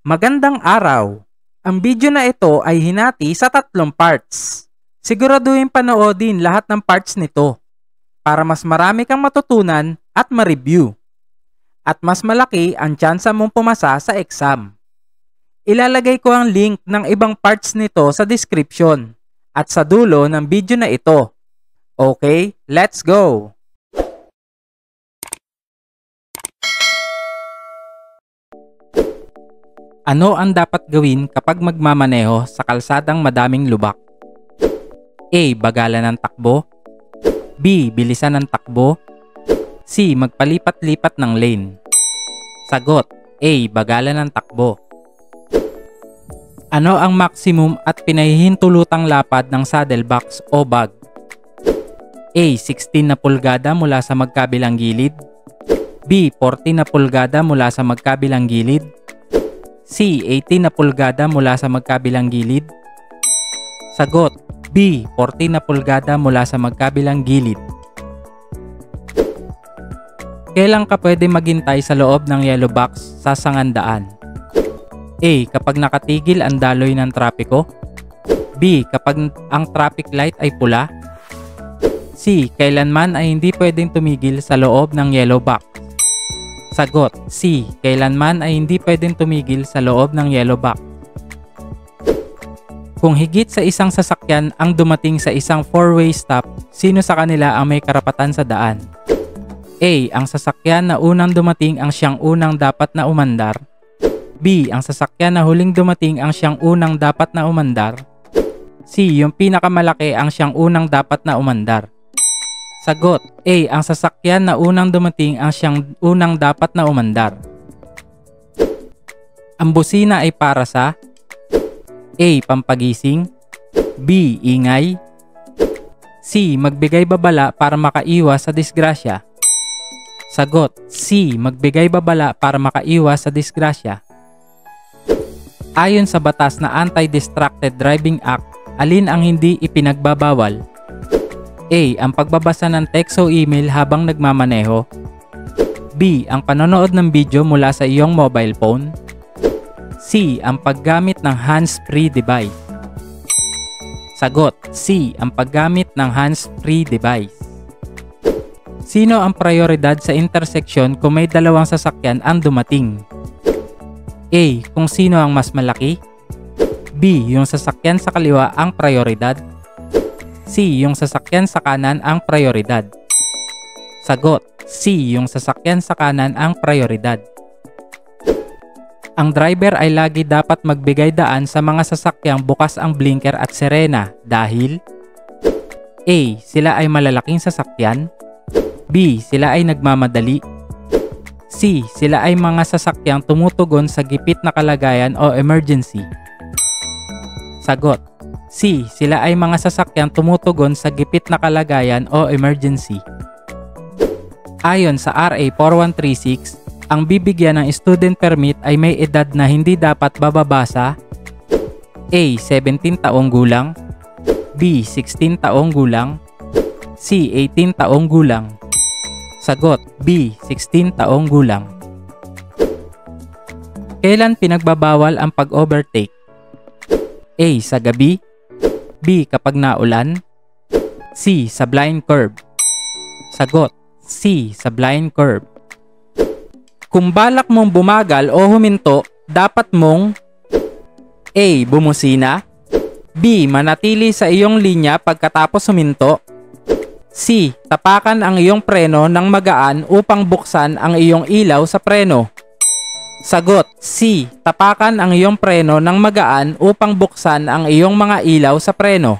Magandang araw! Ang video na ito ay hinati sa 3 parts. Siguraduhin panoodin lahat ng parts nito para mas marami kang matutunan at ma-review. At mas malaki ang tsansa mong pumasa sa exam. Ilalagay ko ang link ng ibang parts nito sa description at sa dulo ng video na ito. Okay, let's go! Ano ang dapat gawin kapag magmamaneho sa kalsadang madaming lubak? A. Bagalan ng takbo. B. Bilisan ng takbo. C. Magpalipat-lipat ng lane. Sagot: A. Bagalan ng takbo. Ano ang maximum at pinahihintulutang lapad ng saddlebox o bag? A. 16 na pulgada mula sa magkabilang gilid. B. 14 na pulgada mula sa magkabilang gilid. C. 18 na pulgada mula sa magkabilang gilid. Sagot: B. 14 na pulgada mula sa magkabilang gilid. Kailan ka pwede maghintay sa loob ng yellow box sa sangandaan? A. Kapag nakatigil ang daloy ng trapiko. B. Kapag ang traffic light ay pula. C. Kailanman ay hindi pwedeng tumigil sa loob ng yellow box. Sagot: C. Kailanman ay hindi pwedeng tumigil sa loob ng yellow box. Kung higit sa isang sasakyan ang dumating sa isang four-way stop, sino sa kanila ang may karapatan sa daan? A. Ang sasakyan na unang dumating ang siyang unang dapat na umandar. B. Ang sasakyan na huling dumating ang siyang unang dapat na umandar. C. Yung pinakamalaki ang siyang unang dapat na umandar. Sagot: A. Ang sasakyan na unang dumating ang siyang unang dapat na umandar. Ang busina ay para sa A. Pampagising. B. Ingay. C. Magbigay babala para makaiwas sa disgrasya. Sagot: C. Magbigay babala para makaiwas sa disgrasya. Ayon sa batas na Anti-Distracted Driving Act, alin ang hindi ipinagbabawal? A. Ang pagbabasa ng text o email habang nagmamaneho. B. Ang panonood ng video mula sa iyong mobile phone. C. Ang paggamit ng hands-free device. Sagot: C. Ang paggamit ng hands-free device. Sino ang prioridad sa intersection kung may dalawang sasakyan ang dumating? A. Kung sino ang mas malaki. B. Yung sasakyan sa kaliwa ang prioridad. C. Yung sasakyan sa kanan ang prioridad. Sagot: C. Yung sasakyan sa kanan ang prioridad. Ang driver ay lagi dapat magbigay daan sa mga sasakyang bukas ang blinker at sirena dahil A. Sila ay malalaking sasakyan. B. Sila ay nagmamadali. C. Sila ay mga sasakyang tumutugon sa gipit na kalagayan o emergency. Sagot: C. Sila ay mga sasakyang tumutugon sa gipit na kalagayan o emergency. Ayon sa RA 4136, ang bibigyan ng student permit ay may edad na hindi dapat bababa sa A. 17 taong gulang. B. 16 taong gulang. C. 18 taong gulang. Sagot: B. 16 taong gulang. Kailan pinagbabawal ang pag-overtake? A. Sa gabi. B. Kapag naulan. C. Sa blind curve. Sagot: C. Sa blind curve. Kung balak mong bumagal o huminto, dapat mong A. Bumusina. B. Manatili sa iyong linya pagkatapos huminto. C. Tapakan ang iyong preno ng magaan upang buksan ang iyong ilaw sa preno. Sagot: C. Tapakan ang iyong preno ng magaan upang buksan ang iyong mga ilaw sa preno.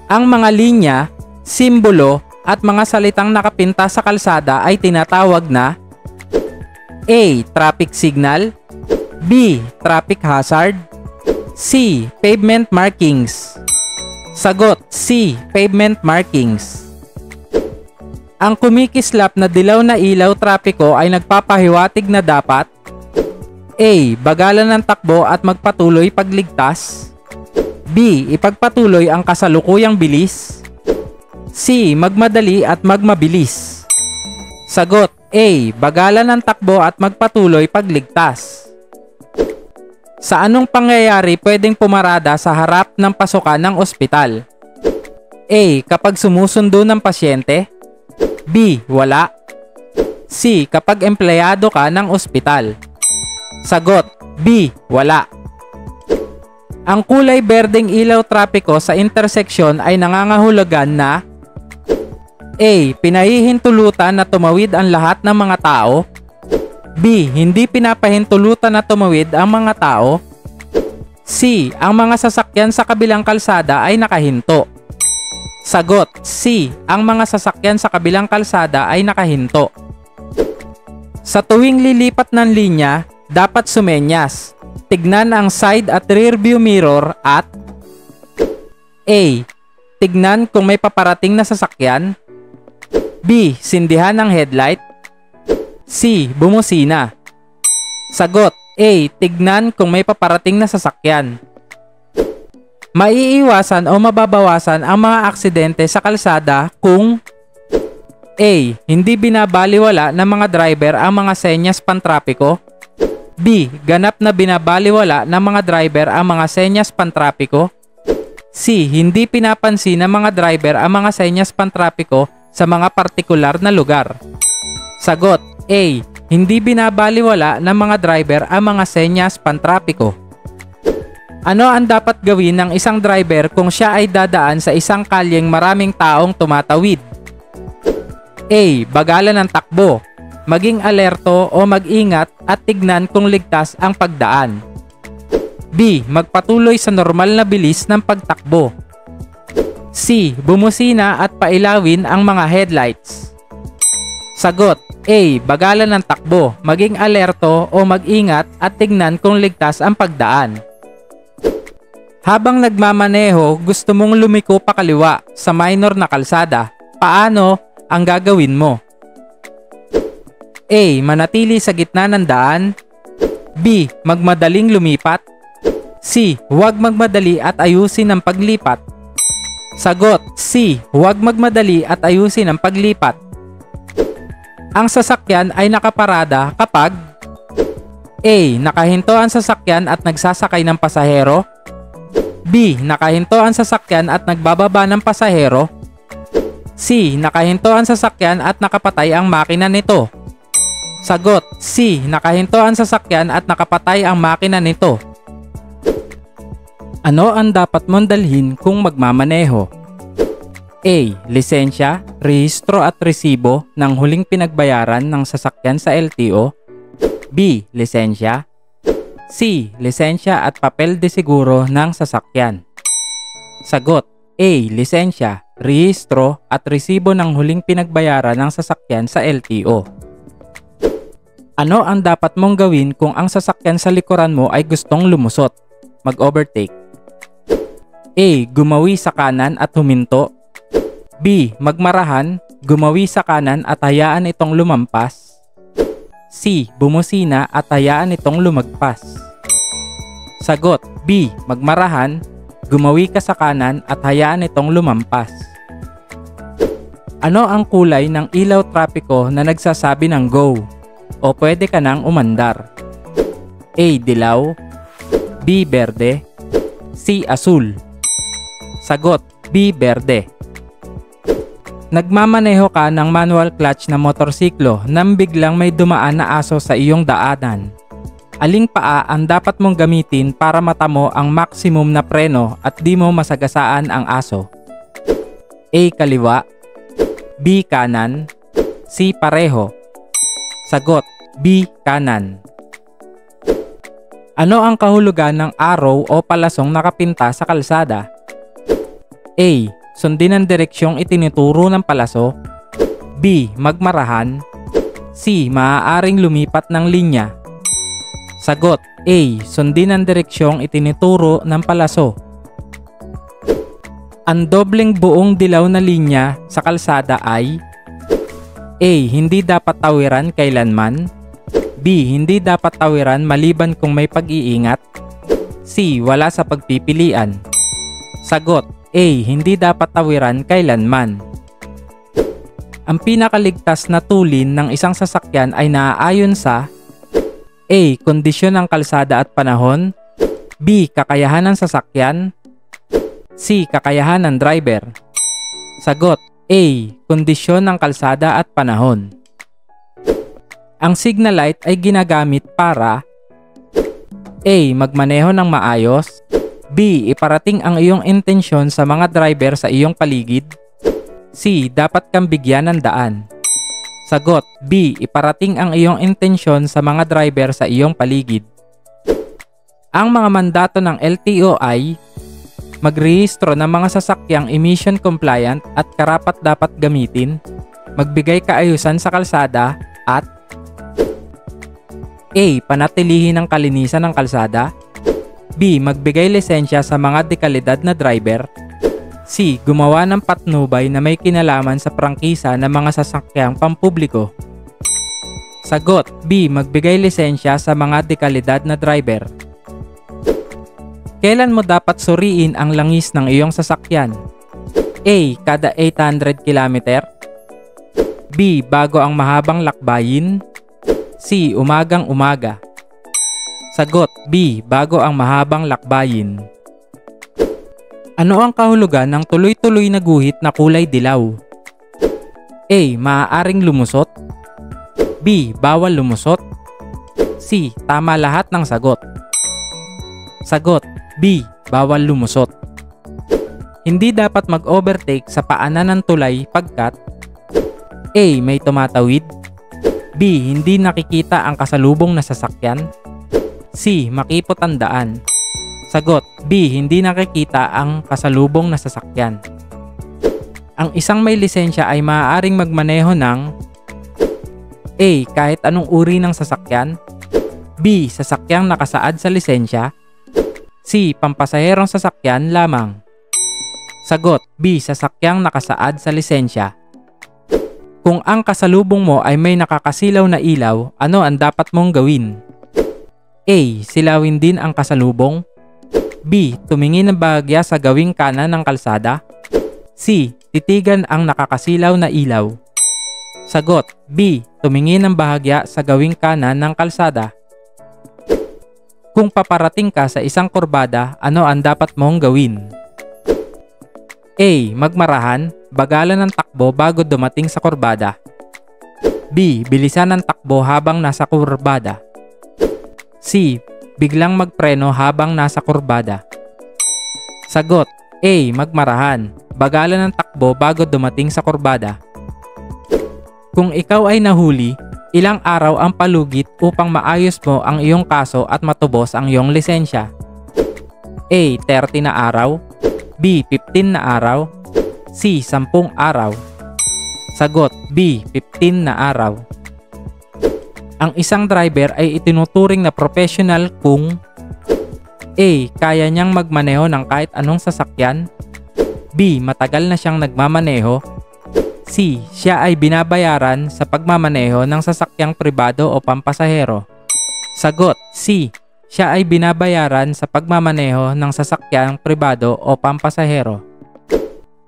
Ang mga linya, simbolo at mga salitang nakapinta sa kalsada ay tinatawag na A. Traffic signal. B. Traffic hazard. C. Pavement markings. Sagot: C. Pavement markings. Ang kumikislap na dilaw na ilaw trapiko ay nagpapahiwatig na dapat A. Bagalan ng takbo at magpatuloy pagligtas. B. Ipagpatuloy ang kasalukuyang bilis. C. Magmadali at magmabilis. Sagot: A. Bagalan ng takbo at magpatuloy pagligtas. Sa anong pangyayari pwedeng pumarada sa harap ng pasukan ng ospital? A. Kapag sumusundo ng pasyente. B. Wala. C. Kapag empleyado ka ng ospital. Sagot B. Wala. Ang kulay berdeng ilaw trapiko sa interseksyon ay nangangahulugan na A. Pinahihintulutan na tumawid ang lahat ng mga tao. B. Hindi pinapahintulutan na tumawid ang mga tao. C. Ang mga sasakyan sa kabilang kalsada ay nakahinto. Sagot C. Ang mga sasakyan sa kabilang kalsada ay nakahinto. Sa tuwing lilipat ng linya, dapat sumenyas. Tignan ang side at rear view mirror at A. Tignan kung may paparating na sasakyan. B. Sindihan ang headlight. C. Bumusina. Sagot A. Tignan kung may paparating na sasakyan. Maiiwasan o mababawasan ang mga aksidente sa kalsada kung A. Hindi binabaliwala ng mga driver ang mga senyas pantrapiko. B. Ganap na binabaliwala ng mga driver ang mga senyas pantrapiko. C. Hindi pinapansin ng mga driver ang mga senyas pantrapiko sa mga partikular na lugar. Sagot A. Hindi binabaliwala ng mga driver ang mga senyas pantrapiko. Ano ang dapat gawin ng isang driver kung siya ay dadaan sa isang kalyeng maraming taong tumatawid? A. Bagalan ng takbo. Maging alerto o mag-ingat at tignan kung ligtas ang pagdaan. B. Magpatuloy sa normal na bilis ng pagtakbo. C. Bumusina at pailawin ang mga headlights. Sagot A. Bagalan ng takbo. Maging alerto o mag-ingat at tignan kung ligtas ang pagdaan. Habang nagmamaneho, gusto mong lumiko pa kaliwa sa minor na kalsada. Paano ang gagawin mo? A. Manatili sa gitna ng daan. B. Magmadaling lumipat. C. Huwag magmadali at ayusin ang paglipat. Sagot C. Huwag magmadali at ayusin ang paglipat. Ang sasakyan ay nakaparada kapag A. Nakahinto ang sasakyan at nagsasakay ng pasahero. B. Nakahinto ang sasakyan at nagbababa ng pasahero. C. Nakahinto ang sasakyan at nakapatay ang makina nito. Sagot C. Nakahinto ang sasakyan at nakapatay ang makina nito. Ano ang dapat mong dalhin kung magmamaneho? A. Lisensya, rehistro at resibo ng huling pinagbayaran ng sasakyan sa LTO. B. Lisensya. C. Lisensya at papel de siguro ng sasakyan. Sagot A. Lisensya, rehistro at resibo ng huling pinagbayaran ng sasakyan sa LTO. Ano ang dapat mong gawin kung ang sasakyan sa likuran mo ay gustong lumusot, mag-overtake? A. Gumawi sa kanan at huminto. B. Magmarahan, gumawi sa kanan at hayaan itong lumampas. C. Bumusina at hayaan itong lumagpas. Sagot B. Magmarahan, gumawi ka sa kanan at hayaan itong lumampas. Ano ang kulay ng ilaw trapiko na nagsasabi ng go? O pwede ka nang umandar? A. Dilaw. B. Berde. C. Asul. Sagot B. Berde. Nagmamaneho ka ng manual clutch na motorsiklo nang biglang may dumaan na aso sa iyong daanan. Aling paa ang dapat mong gamitin para matamo ang maximum na preno at di mo masagasaan ang aso? A. Kaliwa. B. Kanan. C. Pareho. Sagot B. Kanan. Ano ang kahulugan ng arrow o palasong nakapinta sa kalsada? A. Sundin ang direksyong itinuturo ng palaso. B. Magmarahan. C. Maaaring lumipat ng linya. Sagot A. Sundin ang direksyong itinuturo ng palaso. Ang dobleng buong dilaw na linya sa kalsada ay A. Hindi dapat tawiran kailanman. B. Hindi dapat tawiran maliban kung may pag-iingat. C. Wala sa pagpipilian. Sagot A. Hindi dapat tawiran kailanman. Ang pinakaligtas na tulin ng isang sasakyan ay naaayon sa A. Kondisyon ng kalsada at panahon. B. Kakayahan ng sasakyan. C. Kakayahan ng driver. Sagot A. Kondisyon ng kalsada at panahon. Ang signal light ay ginagamit para A. Magmaneho ng maayos. B. Iparating ang iyong intensyon sa mga driver sa iyong paligid. C. Dapat kang bigyan ng daan. Sagot B. Iparating ang iyong intensyon sa mga driver sa iyong paligid. Ang mga mandato ng LTO ay magrehistro ng mga sasakyang emission compliant at karapat-dapat gamitin, magbigay kaayusan sa kalsada, at A. Panatilihin ang kalinisan ng kalsada. B. Magbigay lisensya sa mga dekalidad na driver. C. Gumawa ng patnubay na may kinalaman sa prangkisa ng mga sasakyang pampubliko. Sagot B. Magbigay lisensya sa mga dekalidad na driver. Kailan mo dapat suriin ang langis ng iyong sasakyan? A. Kada 800 km. B. Bago ang mahabang lakbayin. C. Umagang-umaga. Sagot B. Bago ang mahabang lakbayin. Ano ang kahulugan ng tuloy-tuloy na guhit na kulay dilaw? A. Maaaring lumusot. B. Bawal lumusot. C. Tama lahat ng sagot. Sagot B. Bawal lumusot. Hindi dapat mag-overtake sa paanan ng tulay pagkat A. May tumatawid. B. Hindi nakikita ang kasalubong na sasakyan. C. Makipot ang daan. Sagot B. Hindi nakikita ang kasalubong na sasakyan. Ang isang may lisensya ay maaaring magmaneho ng A. Kahit anong uri ng sasakyan. B. Sasakyang nakasaad sa lisensya. C. Pampasaherong sasakyan lamang. Sagot B. Sasakyang nakasaad sa lisensya. Kung ang kasalubong mo ay may nakakasilaw na ilaw, ano ang dapat mong gawin? A. Silawin din ang kasalubong. B. Tumingin ng bahagya sa gawing kanan ng kalsada. C. Titigan ang nakakasilaw na ilaw. Sagot B. Tumingin ng bahagya sa gawing kanan ng kalsada. Kung paparating ka sa isang kurbada, ano ang dapat mong gawin? A. Magmarahan, bagalan ng takbo bago dumating sa kurbada. B. Bilisan ng takbo habang nasa kurbada. C. Biglang magpreno habang nasa kurbada. Sagot A. Magmarahan, bagalan ng takbo bago dumating sa kurbada. Kung ikaw ay nahuli, ilang araw ang palugit upang maayos mo ang iyong kaso at matubos ang iyong lisensya? A. 30 na araw. B. 15 na araw. C. 10 araw. Sagot B. 15 na araw. Ang isang driver ay itinuturing na professional kung A. Kaya niyang magmaneho ng kahit anong sasakyan. B. Matagal na siyang nagmamaneho. C. Siya ay binabayaran sa pagmamaneho ng sasakyang pribado o pampasahero. Sagot C. Siya ay binabayaran sa pagmamaneho ng sasakyang pribado o pampasahero.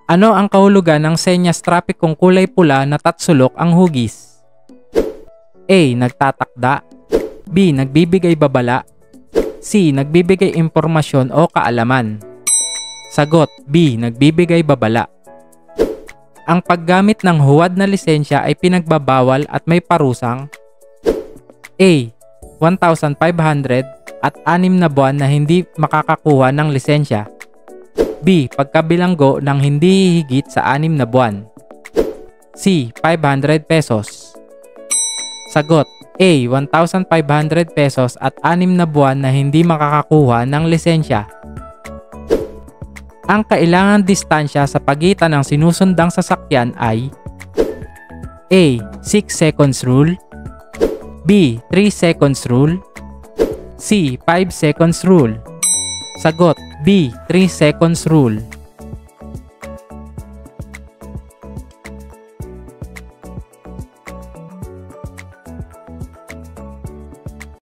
Ano ang kahulugan ng senyas trapik kung kulay pula na tatsulok ang hugis? A. Nagtatakda. B. Nagbibigay babala. C. Nagbibigay impormasyon o kaalaman. Sagot B. Nagbibigay babala. Ang paggamit ng huwad na lisensya ay pinagbabawal at may parusang A. 1,500 at 6 na buwan na hindi makakakuha ng lisensya. B. Pagkabilanggo ng hindi higit sa 6 na buwan. C. 500 pesos. Sagot A. 1,500 pesos at 6 na buwan na hindi makakakuha ng lisensya. Ang kailangang distansya sa pagitan ng sinusundang sasakyan ay A. 6 seconds rule. B. 3 seconds rule. C. 5 seconds rule. Sagot B. 3 seconds rule.